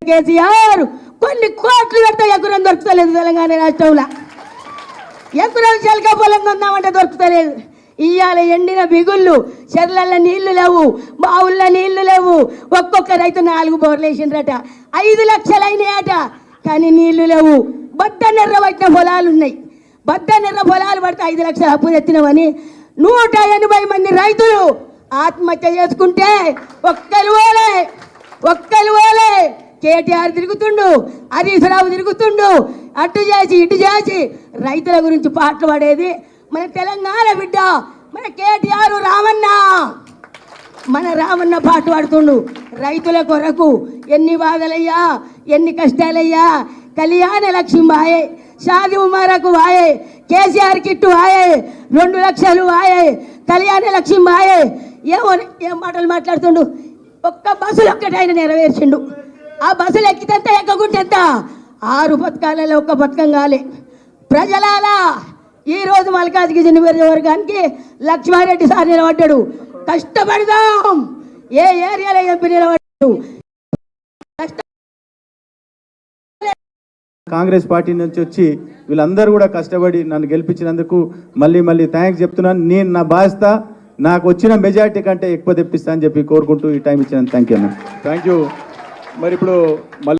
కేసీఆర్ కొన్ని కోట్లు పెడితే ఎకరం దొరుకుతలేదు తెలంగాణ రాష్ట్రంలో. ఎకరం చెలక పొలం కొందామంటే దొరుకుతలేదు. ఇవాళ ఎండిన బిగుళ్ళు, చెర్లల్లో నీళ్లు లేవు, బావుల్లో నీళ్లు లేవు. ఒక్కొక్క రైతు 4 బోర్లు వేసిండ్రట, 5 లక్షలు అయినాయట. కానీ నీళ్లు లేవు. బద్ద నెర్ర పట్టిన పొలాలు ఉన్నాయి. బద్ద నెర్ర పొలాలు పడితే 5 లక్షలు అప్పు తెచ్చినామని 180 మంది రైతులు ఆత్మహత్య చేసుకుంటే ఒక్కలు ఓలే కేటీఆర్ తిరుగుతుండు, హరీష్ రావు తిరుగుతుండు, అటు చేసి ఇటు చేసి రైతుల గురించి పాటలు పాడేది మన తెలంగాణ బిడ్డ, మన కేటీఆర్ రామన్న. మన రామన్న పాట పాడుతుండు రైతుల కొరకు. ఎన్ని బాధలయ్యా, ఎన్ని కష్టాలయ్యా. కళ్యాణ లక్ష్మి వాయే, షాది ముబారక్ వాయే, కేసీఆర్ కిట్టు వాయే, 2 లక్షలు వాయే, కళ్యాణ లక్ష్మి వాయే. ఏం మాటలు మాట్లాడుతుండు. ఒక్క బస్సులు ఒక్కటి ఆయన నెరవేర్చిండు. ఆ బస్సులు ఎక్కితే ఎక్కకుంటేంత 6 పథకాలలో ఒక్క పథకం కాలే. ప్రజలాలా ఈరోజు మల్కాజ్గిరి నియోజకవర్గానికి లక్ష్మారెడ్డి సార్ నిలబడ్డాడు. కష్టపడదాం. ఏ ఏరియాలో ఎంపీ నిలబడ్డాడు. కాంగ్రెస్ పార్టీ నుంచి వచ్చి వీళ్ళందరూ కూడా కష్టపడి నన్ను గెలిపించినందుకు మళ్ళీ థ్యాంక్స్ చెప్తున్నాను. నేను నా బాధ్యత నాకు వచ్చిన మెజారిటీ కంటే ఎక్కువ తెప్పిస్తా అని చెప్పి కోరుకుంటూ ఈ టైం ఇచ్చిన థ్యాంక్ యూ. మరి ఇప్పుడు